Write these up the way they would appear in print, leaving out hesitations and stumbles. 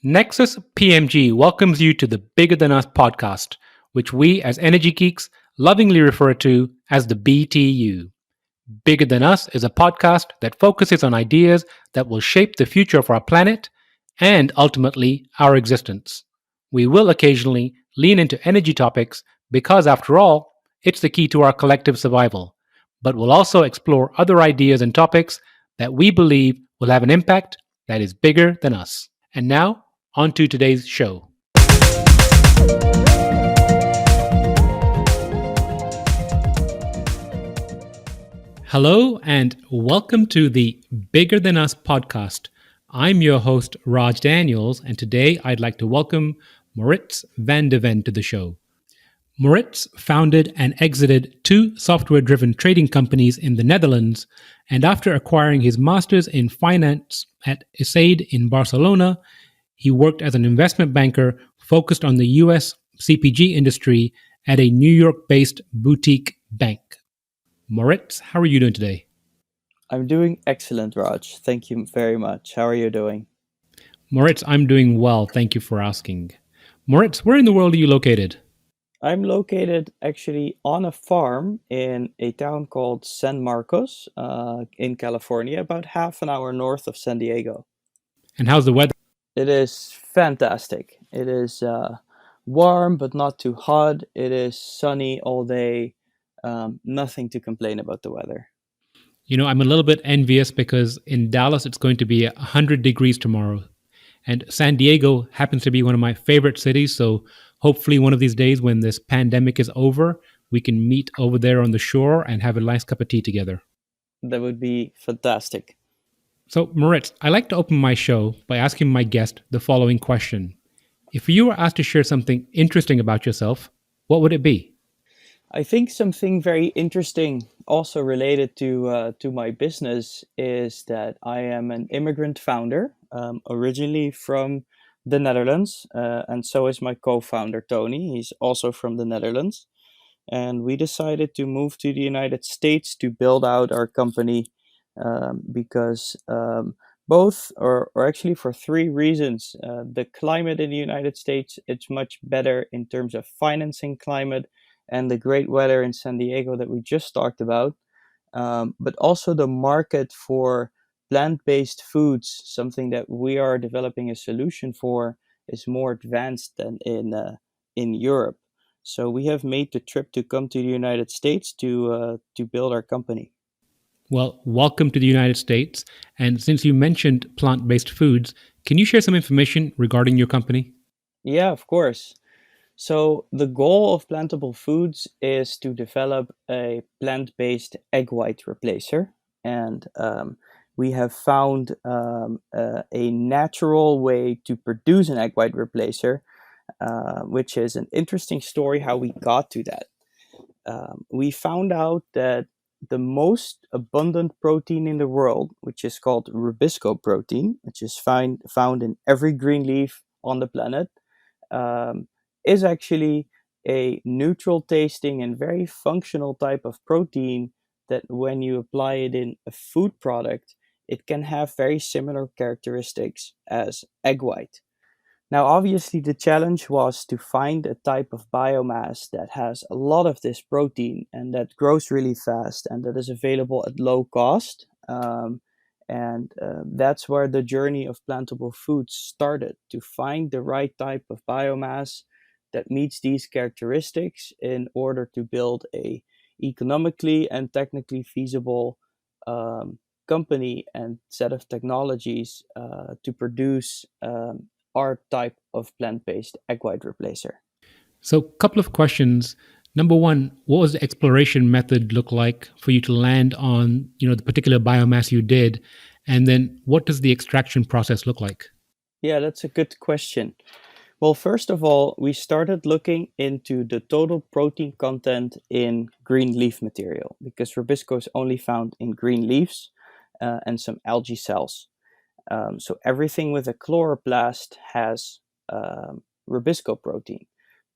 Nexus PMG welcomes you to the Bigger Than Us podcast, which we as energy geeks lovingly refer to as the BTU. Bigger Than Us is a podcast that focuses on ideas that will shape the future of our planet and ultimately our existence. We will occasionally lean into energy topics because, after all, it's the key to our collective survival. But we'll also explore other ideas and topics that we believe will have an impact that is bigger than us. And now, on to today's show. Hello, and welcome to the Bigger Than Us podcast. I'm your host, Raj Daniels, and today I'd like to welcome Maurits van de Ven to the show. Maurits founded and exited two software-driven trading companies in the Netherlands, and after acquiring his master's in finance at ESAID in Barcelona, he worked as an investment banker focused on the US CPG industry at a New York-based boutique bank. Maurits, how are you doing today? I'm doing excellent, Raj. Thank you very much. How are you doing? Maurits, I'm doing well. Thank you for asking. Maurits, where in the world are you located? I'm located actually on a farm in a town called San Marcos in California, about half an hour north of San Diego. And how's the weather? It is fantastic. It is warm but not too hot. It is sunny all day. Nothing to complain about the weather. You know, I'm a little bit envious because in Dallas it's going to be 100 degrees tomorrow. And San Diego happens to be one of my favorite cities. So hopefully, one of these days when this pandemic is over, we can meet over there on the shore and have a nice cup of tea together. That would be fantastic. So, Moritz, I like to open my show by asking my guest the following question. If you were asked to share something interesting about yourself, what would it be? I think something very interesting, also related to my business, is that I am an immigrant founder, originally from the Netherlands, and so is my co-founder Tony. He's also from the Netherlands, and we decided to move to the United States to build out our company because both, or actually for three reasons. The climate in the United States, it's much better in terms of financing climate and the great weather in San Diego that we just talked about, but also the market for plant-based foods, something that we are developing a solution for, is more advanced than in Europe. So we have made the trip to come to the United States to build our company. Well, welcome to the United States. And since you mentioned plant based foods, can you share some information regarding your company? Yeah, of course. So the goal of Plantable Foods is to develop a plant-based egg white replacer, and we have found a natural way to produce an egg white replacer, which is an interesting story how we got to that. We found out that the most abundant protein in the world, which is called rubisco protein, which is found in every green leaf on the planet, um, is actually a neutral tasting and very functional type of protein that when you apply it in a food product, it can have very similar characteristics as egg white. Now, obviously, the challenge was to find a type of biomass that has a lot of this protein and that grows really fast and that is available at low cost. And that's where the journey of Plantable Foods started, to find the right type of biomass that meets these characteristics in order to build a economically and technically feasible company and set of technologies to produce our type of plant-based egg white replacer. So, a couple of questions. Number one, what was the exploration method look like for you to land on, the particular biomass you did? And then what does the extraction process look like? Yeah, that's a good question. Well, first of all, we started looking into the total protein content in green leaf material because rubisco is only found in green leaves and some algae cells. So everything with a chloroplast has rubisco protein,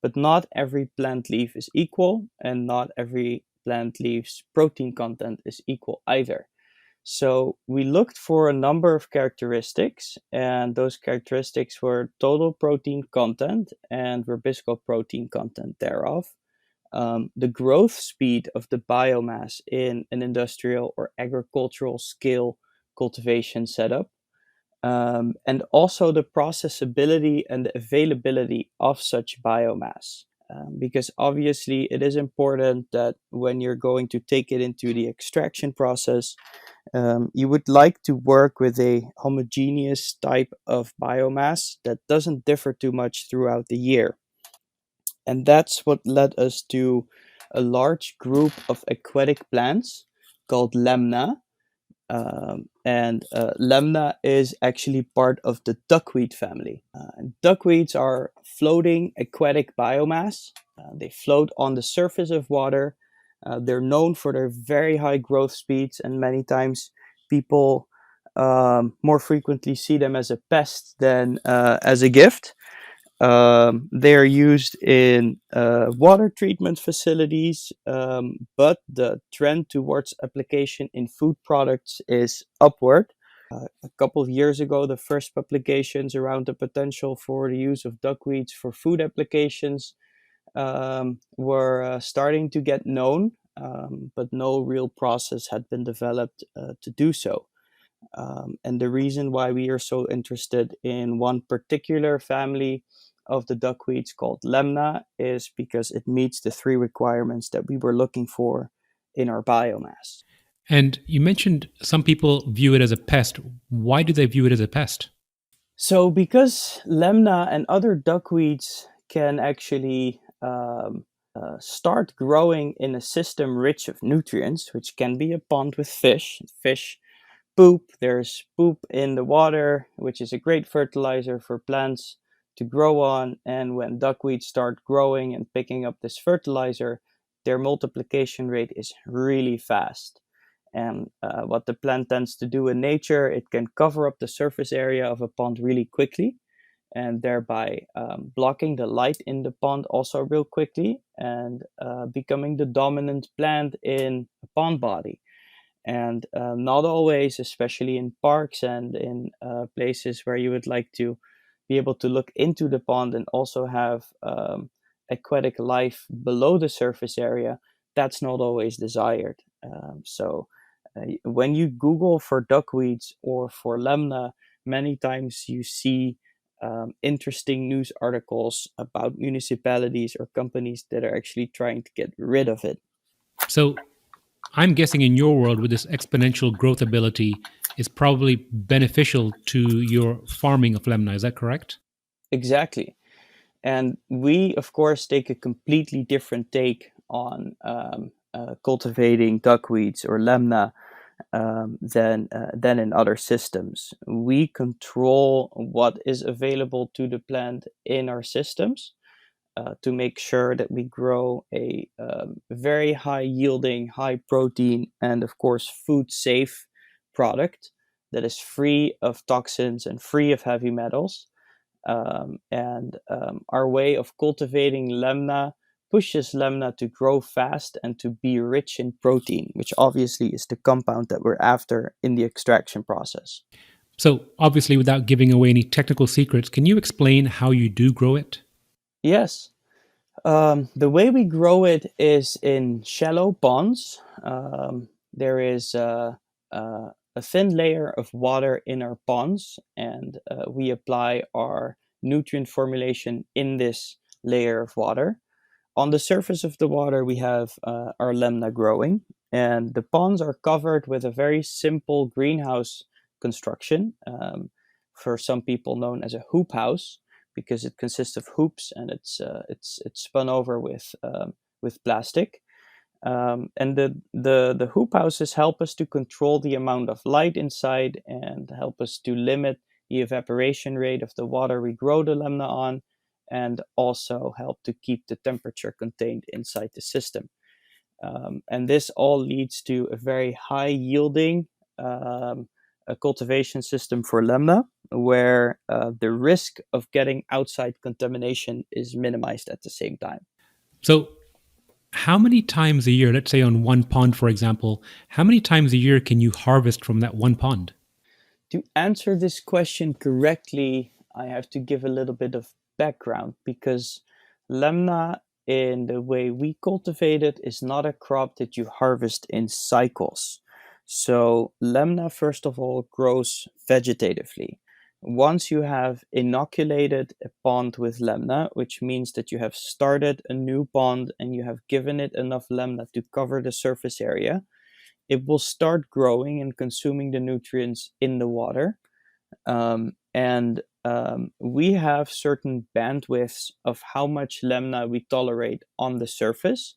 but not every plant leaf is equal, and not every plant leaf's protein content is equal either. So we looked for a number of characteristics, and those characteristics were total protein content and rubisco protein content thereof, the growth speed of the biomass in an industrial or agricultural scale cultivation setup, and also the processability and the availability of such biomass. Because obviously, it is important that when you're going to take it into the extraction process, you would like to work with a homogeneous type of biomass that doesn't differ too much throughout the year. And that's what led us to a large group of aquatic plants called Lemna. And Lemna is actually part of the duckweed family. Duckweeds are floating aquatic biomass. They float on the surface of water. They're known for their very high growth speeds, and many times people more frequently see them as a pest than as a gift. They are used in water treatment facilities, but the trend towards application in food products is upward. A couple of years ago, the first publications around the potential for the use of duckweeds for food applications were starting to get known, but no real process had been developed to do so. And the reason why we are so interested in one particular family of the duckweeds called Lemna is because it meets the three requirements that we were looking for in our biomass. And you mentioned some people view it as a pest. Why do they view it as a pest? So, because Lemna and other duckweeds can actually start growing in a system rich of nutrients, which can be a pond with fish. Fish poop. There's poop in the water, which is a great fertilizer for plants to grow on. And when duckweeds start growing and picking up this fertilizer, their multiplication rate is really fast. And what the plant tends to do in nature, it can cover up the surface area of a pond really quickly, and thereby blocking the light in the pond also real quickly, and becoming the dominant plant in a pond body. And not always, especially in parks and in places where you would like to be able to look into the pond and also have aquatic life below the surface area, that's not always desired. So when you Google for duckweeds or for lemna, many times you see interesting news articles about municipalities or companies that are actually trying to get rid of it. So I'm guessing in your world with this exponential growth ability is probably beneficial to your farming of lemna. Is that correct? Exactly. And we, of course, take a completely different take on cultivating duckweeds or lemna than in other systems. We control what is available to the plant in our systems to make sure that we grow a very high yielding, high protein, and of course, food safe product that is free of toxins and free of heavy metals. And our way of cultivating lemna pushes lemna to grow fast and to be rich in protein, which obviously is the compound that we're after in the extraction process. So, obviously, without giving away any technical secrets, can you explain how you do grow it? Yes. The way we grow it is in shallow ponds. There is a thin layer of water in our ponds, and we apply our nutrient formulation in this layer of water. On the surface of the water, we have our lemna growing, and the ponds are covered with a very simple greenhouse construction, for some people known as a hoop house, because it consists of hoops and it's spun over with plastic. And the hoop houses help us to control the amount of light inside and help us to limit the evaporation rate of the water we grow the lemna on, and also help to keep the temperature contained inside the system. And this all leads to a very high yielding a cultivation system for lemna, where the risk of getting outside contamination is minimized at the same time. So, how many times a year, let's say on one pond, for example, how many times a year can you harvest from that one pond? To answer this question correctly, I have to give a little bit of background because Lemna, in the way we cultivate it, is not a crop that you harvest in cycles. So, Lemna, first of all, grows vegetatively. Once you have inoculated a pond with Lemna, which means that you have started a new pond and you have given it enough Lemna to cover the surface area, it will start growing and consuming the nutrients in the water. And we have certain bandwidths of how much lemna we tolerate on the surface.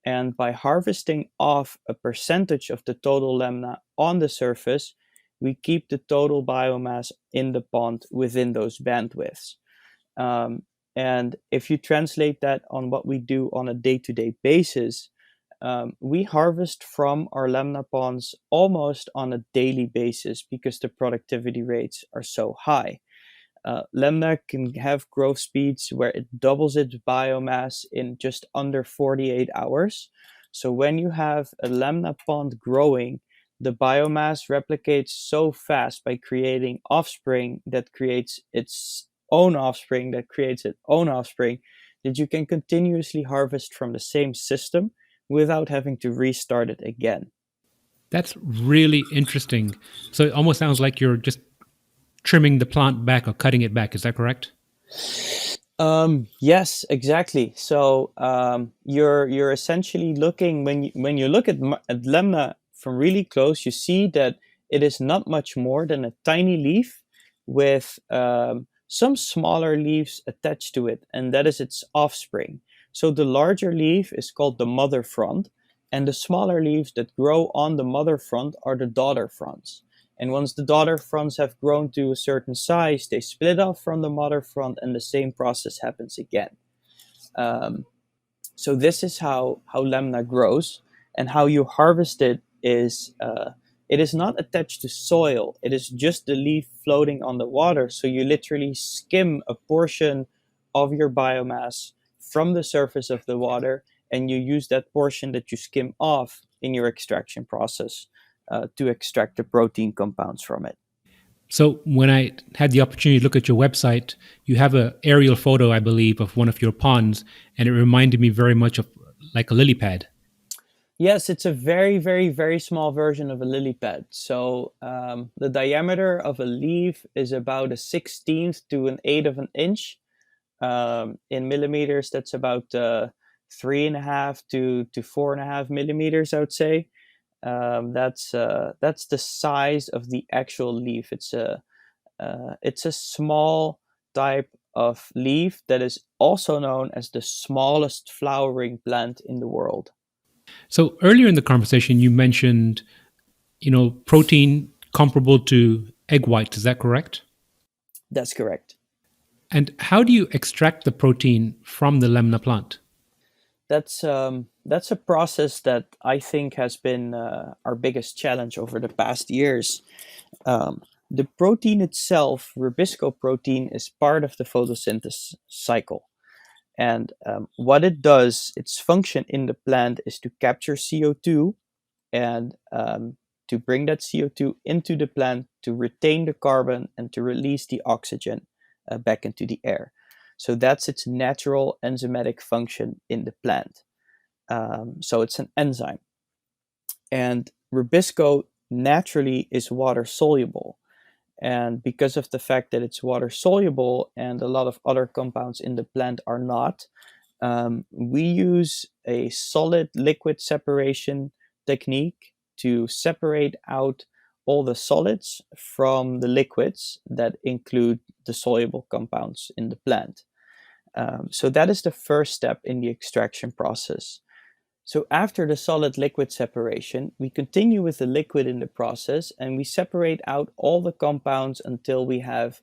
And by harvesting off a percentage of the total lemna on the surface, we keep the total biomass in the pond within those bandwidths. Um, and if you translate that on what we do on a day to day basis, we harvest from our lemna ponds almost on a daily basis because the productivity rates are so high. Lemna can have growth speeds where it doubles its biomass in just under 48 hours. So when you have a lemna pond growing, the biomass replicates so fast by creating offspring that creates its own offspring that creates its own offspring that you can continuously harvest from the same system without having to restart it again. That's really interesting. So it almost sounds like you're just trimming the plant back or cutting it back. Is that correct? Yes, exactly. So you're essentially looking when you look at lemna from really close, you see that it is not much more than a tiny leaf with some smaller leaves attached to it, and that is its offspring. So the larger leaf is called the mother frond, and the smaller leaves that grow on the mother frond are the daughter fronds. And once the daughter fronds have grown to a certain size, they split off from the mother frond, and the same process happens again. Um, so this is how lemna grows, and how you harvest it is not attached to soil. It is just the leaf floating on the water. So you literally skim a portion of your biomass from the surface of the water, and you use that portion that you skim off in your extraction process to extract the protein compounds from it. So when I had the opportunity to look at your website, you have an aerial photo, I believe, of one of your ponds, and it reminded me very much of like a lily pad. Yes, it's a very, very, very small version of a lily pad. So the diameter of a leaf is about a 16th to an eighth of an inch. In millimeters, that's about 3.5 to 4.5 millimeters, I would say. That's the size of the actual leaf. It's a small type of leaf that is also known as the smallest flowering plant in the world. So earlier in the conversation, you mentioned, protein comparable to egg whites. Is that correct? That's correct. And how do you extract the protein from the lemna plant? That's a process that I think has been our biggest challenge over the past years. The protein itself, rubisco protein, is part of the photosynthesis cycle. And what it does, its function in the plant is to capture CO2 and to bring that CO2 into the plant to retain the carbon and to release the oxygen back into the air. So that's its natural enzymatic function in the plant. So it's an enzyme. And rubisco naturally is water soluble. And because of the fact that it's water soluble and a lot of other compounds in the plant are not, we use a solid liquid separation technique to separate out all the solids from the liquids that include the soluble compounds in the plant. So that is the first step in the extraction process. So after the solid liquid separation, we continue with the liquid in the process and we separate out all the compounds until we have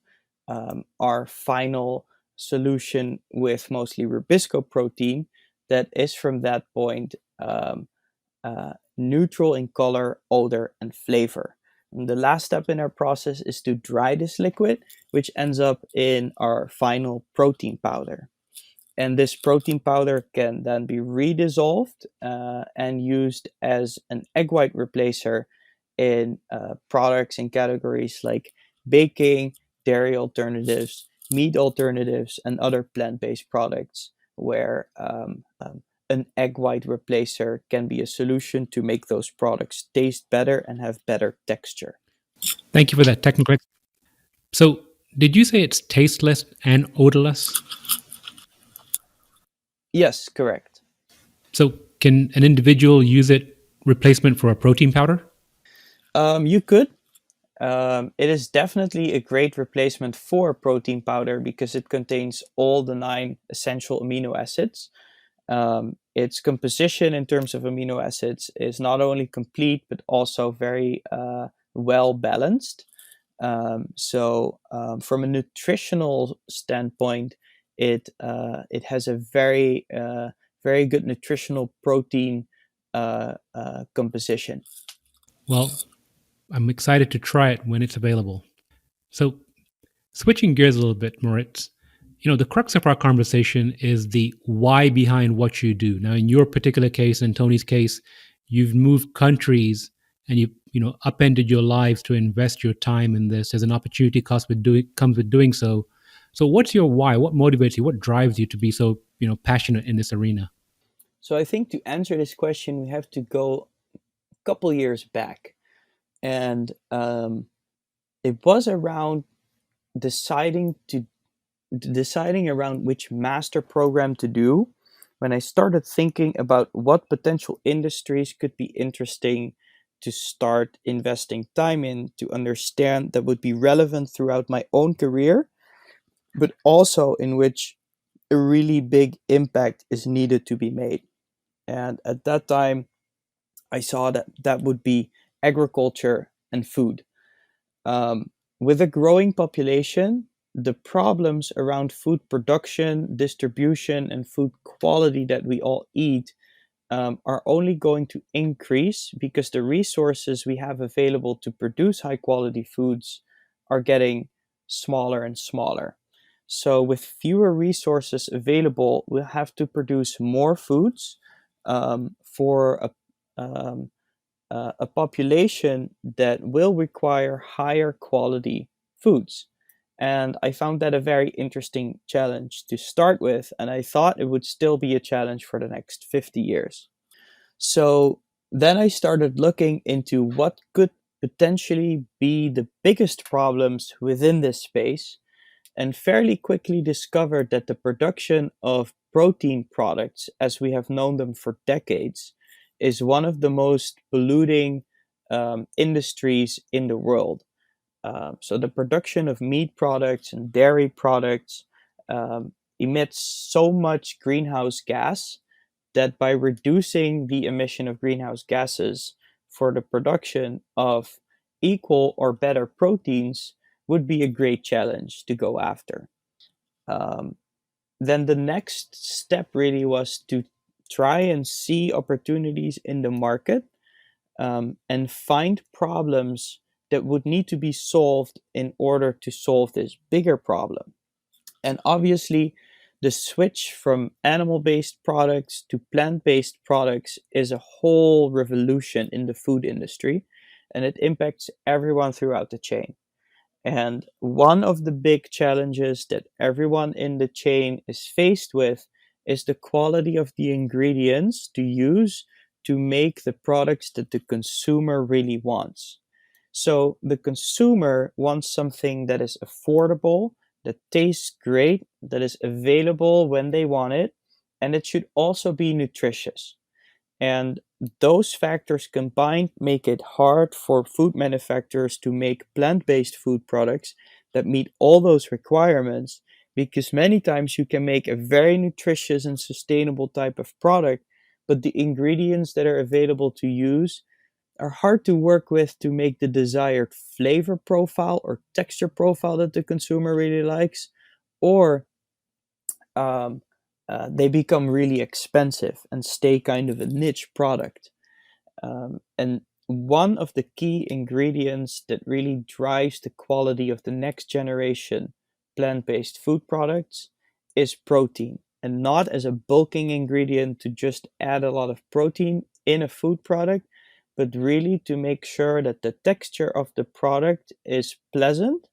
our final solution with mostly rubisco protein that is from that point neutral in color, odor, and flavor. And the last step in our process is to dry this liquid, which ends up in our final protein powder. And this protein powder can then be redissolved and used as an egg white replacer in products and categories like baking, dairy alternatives, meat alternatives, and other plant-based products where an egg white replacer can be a solution to make those products taste better and have better texture. Thank you for that technical. So, did you say it's tasteless and odorless? Yes, correct. So, can an individual use it replacement for a protein powder? You could. It is definitely a great replacement for protein powder because it contains all the nine essential amino acids. Its composition in terms of amino acids is not only complete but also very well balanced. From a nutritional standpoint, it has a very good nutritional protein composition. Well, I'm excited to try it when it's available. So, switching gears a little bit, Moritz, the crux of our conversation is the why behind what you do. Now, in your particular case, in Tony's case, you've moved countries and you've upended your lives to invest your time in this. There's an opportunity cost with doing comes with doing so. So, what's your why? What motivates you? What drives you to be so passionate in this arena? So I think to answer this question, we have to go a couple years back, and it was around deciding to deciding around which master program to do when I started thinking about what potential industries could be interesting to start investing time in to understand that would be relevant throughout my own career, but also in which a really big impact is needed to be made. And at that time, I saw that that would be agriculture and food. With a growing population, the problems around food production, distribution, and food quality that we all eat are only going to increase because the resources we have available to produce high quality foods are getting smaller and smaller. So, with fewer resources available, we'll have to produce more foods for um, a population that will require higher quality foods. And I found that a very interesting challenge to start with, and I thought it would still be a challenge for the next 50 years. So then I started looking into what could potentially be the biggest problems within this space, and fairly quickly discovered that the production of protein products, as we have known them for decades, is one of the most polluting industries in the world. So, the production of meat products and dairy products emits so much greenhouse gas that by reducing the emission of greenhouse gases for the production of equal or better proteins would be a great challenge to go after. Um, then the next step really was to try and see opportunities in the market and find problems that would need to be solved in order to solve this bigger problem. And obviously, the switch from animal based products to plant based products is a whole revolution in the food industry, and it impacts everyone throughout the chain. And one of the big challenges that everyone in the chain is faced with is the quality of the ingredients to use to make the products that the consumer really wants. So the consumer wants something that is affordable, that tastes great, that is available when they want it, and it should also be nutritious. And those factors combined make it hard for food manufacturers to make plant based food products that meet all those requirements because many times you can make a very nutritious and sustainable type of product, but the ingredients that are available to use are hard to work with to make the desired flavor profile or texture profile that the consumer really likes, or um, they become really expensive and stay kind of a niche product. And one of the key ingredients that really drives the quality of the next generation plant based food products is protein. and not as a bulking ingredient to just add a lot of protein in a food product, but really to make sure that the texture of the product is pleasant,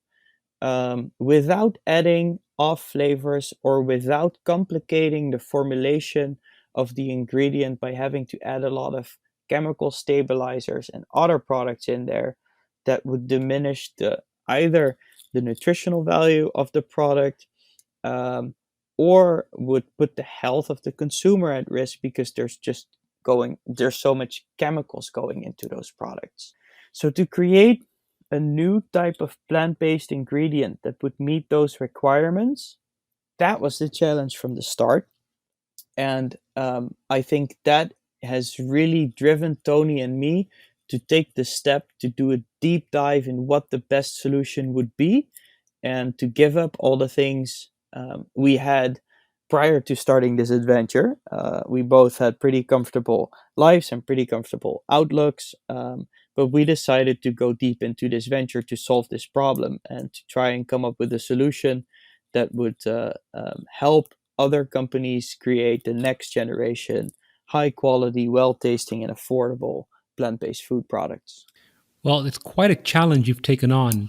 without adding off flavors or without complicating the formulation of the ingredient by having to add a lot of chemical stabilizers and other products in there that would diminish the either the nutritional value of the product, um, or would put the health of the consumer at risk because there's so much chemicals going into those products. So to create a new type of plant-based ingredient that would meet those requirements, that was the challenge from the start. And I think that has really driven Tony and me to take the step to do a deep dive in what the best solution would be, and to give up all the things we had prior to starting this adventure. We both had pretty comfortable lives and pretty comfortable outlooks, but we decided to go deep into this venture to solve this problem and to try and come up with a solution that would help other companies create the next generation, high quality, well tasting, and affordable plant based food products. Well, it's quite a challenge you've taken on.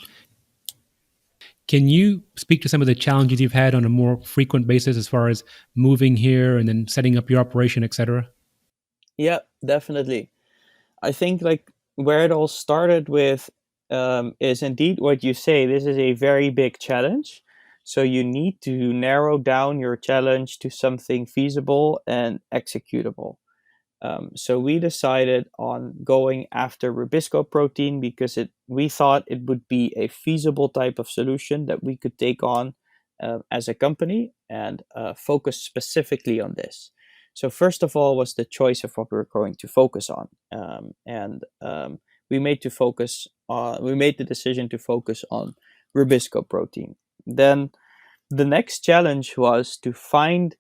Can you speak to some of the challenges you've had on a more frequent basis as far as moving here and then setting up your operation, etc.? Yeah, definitely. I think like where it all started with is indeed what you say. This is a very big challenge. So you need to narrow down your challenge to something feasible and executable. So we decided on going after Rubisco protein because we thought it would be a feasible type of solution that we could take on as a company and focus specifically on this. So first of all was the choice of what we were going to focus on, and we made to focus. We made the decision to focus on Rubisco protein. Then the next challenge was to find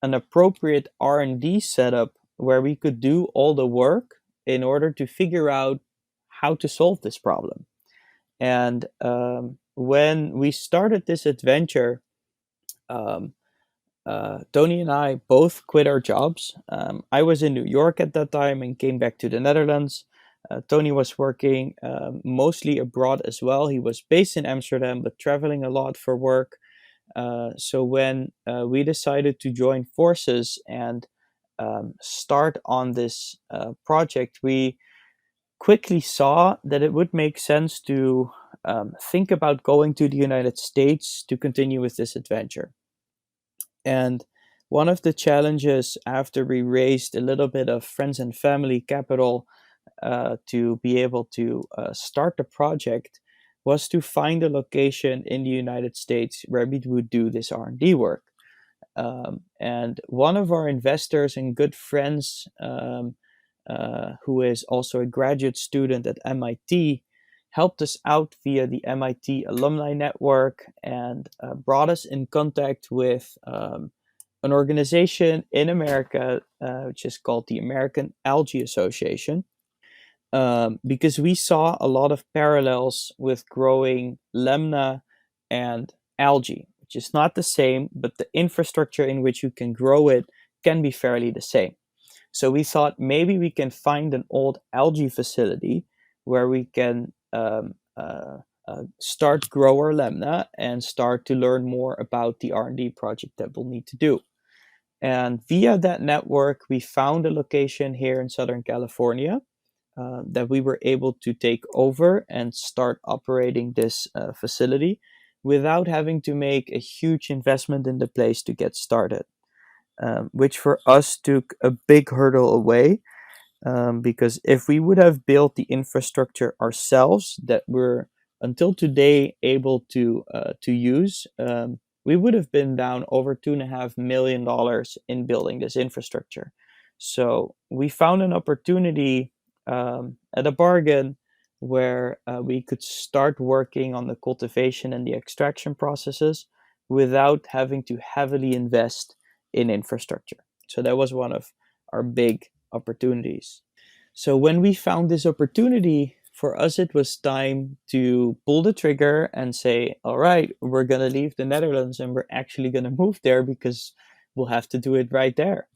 an appropriate R&D setup where we could do all the work in order to figure out how to solve this problem. And when we started this adventure, um, Tony and I both quit our jobs. I was in New York at that time and came back to the Netherlands. Tony was working mostly abroad as well. He was based in Amsterdam, but traveling a lot for work. So when we decided to join forces and start on this project, we quickly saw that it would make sense to think about going to the United States to continue with this adventure. And one of the challenges after we raised a little bit of friends and family capital to be able to start the project was to find a location in the United States where we would do this R&D work. And one of our investors and good friends, who is also a graduate student at MIT, helped us out via the MIT alumni network and brought us in contact with an organization in America, which is called the American Algae Association, because we saw a lot of parallels with growing Lemna and algae, which is not the same, but the infrastructure in which you can grow it can be fairly the same. So we thought maybe we can find an old algae facility where we can start grower Lemna and start to learn more about the R&D project that we'll need to do. And via that network, we found a location here in Southern California that we were able to take over and start operating this facility without having to make a huge investment in the place to get started, which for us took a big hurdle away, because if we would have built the infrastructure ourselves that we're until today able to use, we would have been down over $2.5 million in building this infrastructure. So we found an opportunity at a bargain where we could start working on the cultivation and the extraction processes without having to heavily invest in infrastructure. So that was one of our big opportunities. So when we found this opportunity, for us, it was time to pull the trigger and say, all right, we're going to leave the Netherlands and we're actually going to move there because we'll have to do it right there.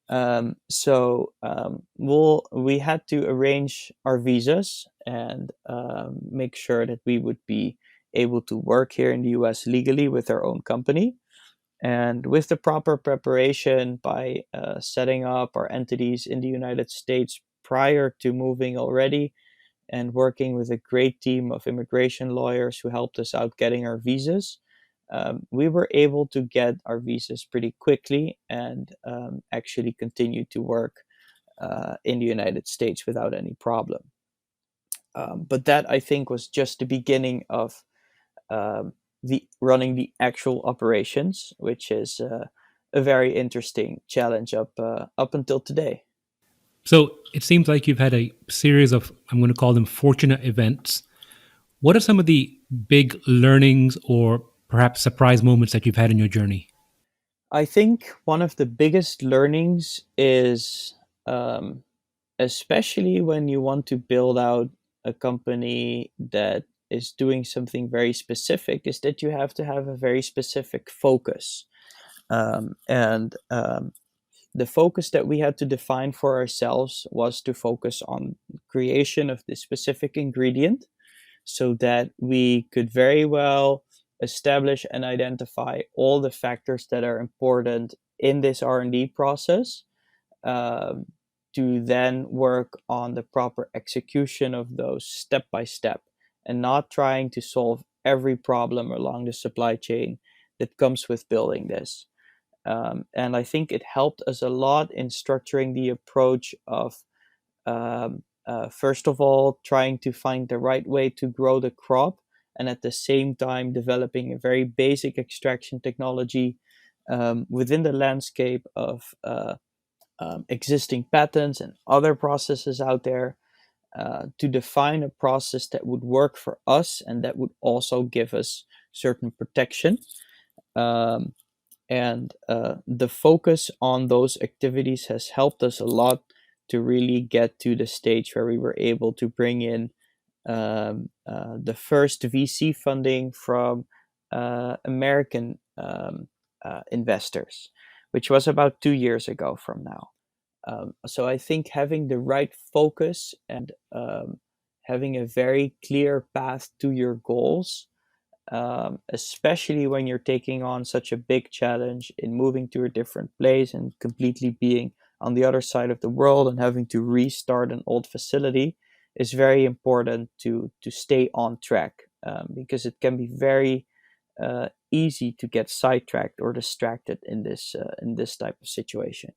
We had to arrange our visas and make sure that we would be able to work here in the US legally with our own company. And with the proper preparation by setting up our entities in the United States prior to moving already, and working with a great team of immigration lawyers who helped us out getting our visas, we were able to get our visas pretty quickly and actually continue to work in the United States without any problem. But that, I think, was just the beginning of um, the running the actual operations, which is a very interesting challenge up until today. So it seems like you've had a series of, I'm going to call them fortunate events. What are some of the big learnings or perhaps surprise moments that you've had in your journey? I think one of the biggest learnings is, um, especially when you want to build out a company that is doing something very specific, is that you have to have a very specific focus. And the focus that we had to define for ourselves was to focus on creation of this specific ingredient, so that we could very well establish and identify all the factors that are important in this R&D process, um, to then work on the proper execution of those step by step, and not trying to solve every problem along the supply chain that comes with building this. And I think it helped us a lot in structuring the approach of, first of all, trying to find the right way to grow the crop, and at the same time developing a very basic extraction technology within the landscape of existing patents and other processes out there, to define a process that would work for us and that would also give us certain protection. Um, and the focus on those activities has helped us a lot to really get to the stage where we were able to bring in the first VC funding from American investors, which was about 2 years ago from now. So I think having the right focus and having a very clear path to your goals, especially when you're taking on such a big challenge in moving to a different place and completely being on the other side of the world and having to restart an old facility, is very important to stay on track, because it can be very easy to get sidetracked or distracted in this type of situation.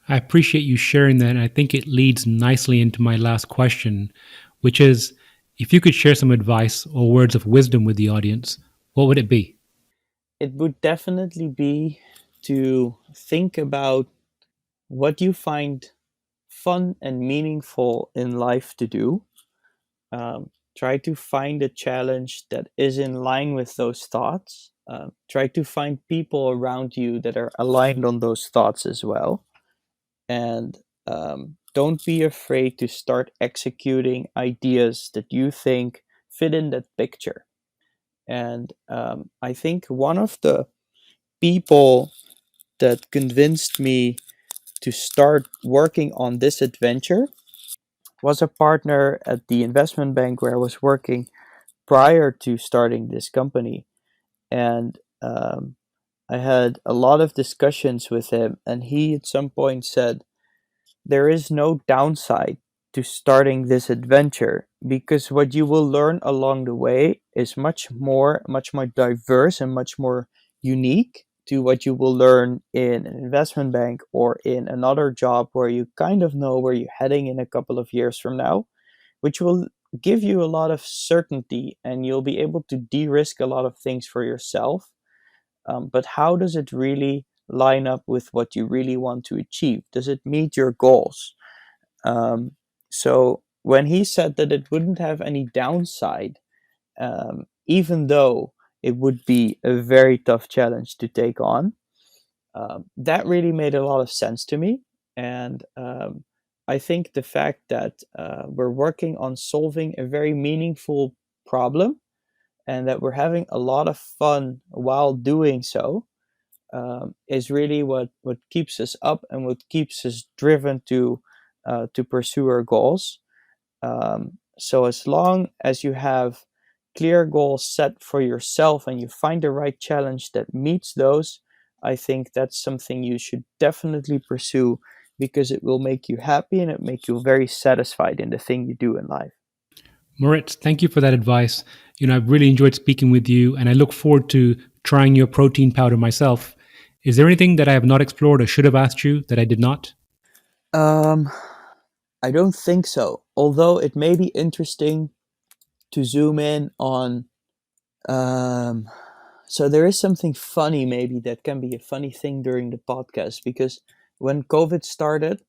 I appreciate you sharing that. And I think it leads nicely into my last question, which is if you could share some advice or words of wisdom with the audience, what would it be? It would definitely be to think about what you find fun and meaningful in life to do. Try to find a challenge that is in line with those thoughts. Try to find people around you that are aligned on those thoughts as well. And don't be afraid to start executing ideas that you think fit in that picture. And I think one of the people that convinced me to start working on this adventure was a partner at the investment bank where I was working prior to starting this company. And I had a lot of discussions with him, and he at some point said, there is no downside to starting this adventure, because what you will learn along the way is much more diverse and much more unique to what you will learn in an investment bank or in another job where you kind of know where you're heading in a couple of years from now, which will give you a lot of certainty and you'll be able to de-risk a lot of things for yourself. But how does it really line up with what you really want to achieve? Does it meet your goals? Um, so when he said that it wouldn't have any downside, even though it would be a very tough challenge to take on, that really made a lot of sense to me. And I think the fact that we're working on solving a very meaningful problem and that we're having a lot of fun while doing so, is really what keeps us up and what keeps us driven to pursue our goals. So as long as you have clear goals set for yourself and you find the right challenge that meets those, I think that's something you should definitely pursue, because it will make you happy and it make you very satisfied in the thing you do in life. Moritz, thank you for that advice. I've really enjoyed speaking with you, and I look forward to trying your protein powder myself. Is there anything that I have not explored or should have asked you that I did not? Um, I don't think so. Although it may be interesting to zoom in on. Um, so there is something funny, maybe that can be a funny thing during the podcast, because when COVID started,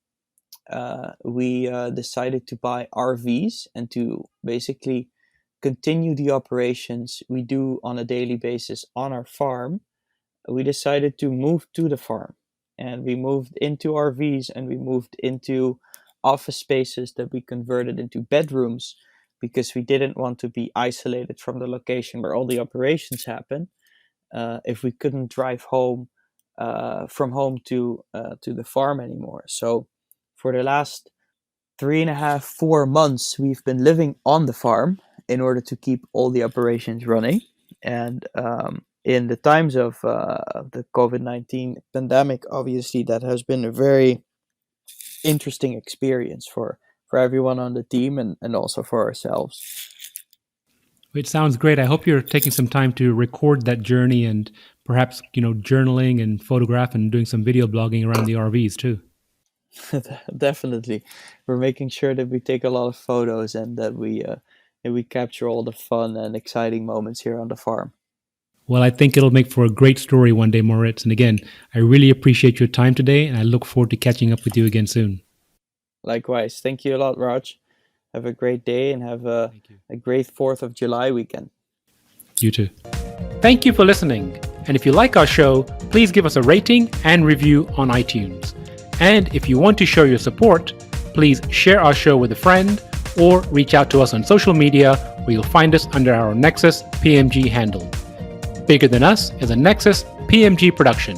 we decided to buy RVs and to basically continue the operations we do on a daily basis on our farm. We decided to move to the farm, and we moved into RVs and we moved into office spaces that we converted into bedrooms, because we didn't want to be isolated from the location where all the operations happen. If we couldn't drive home from home to the farm anymore. So for the last 3.5, 4 months, we've been living on the farm in order to keep all the operations running. And in the times of the COVID-19 pandemic, obviously that has been a very interesting experience for everyone on the team, and also for ourselves. It sounds great. I hope you're taking some time to record that journey and perhaps, journaling and photograph and doing some video blogging around the RVs too. Definitely, we're making sure that we take a lot of photos and that we capture all the fun and exciting moments here on the farm. Well, I think it'll make for a great story one day, Moritz. And again, I really appreciate your time today, and I look forward to catching up with you again soon. Likewise, thank you a lot, Raj. Have a great day and have a great 4th of July weekend. You too. Thank you for listening. And if you like our show, please give us a rating and review on iTunes. And if you want to show your support, please share our show with a friend or reach out to us on social media, where you'll find us under our Nexus PMG handle. Bigger Than Us is a Nexus PMG production.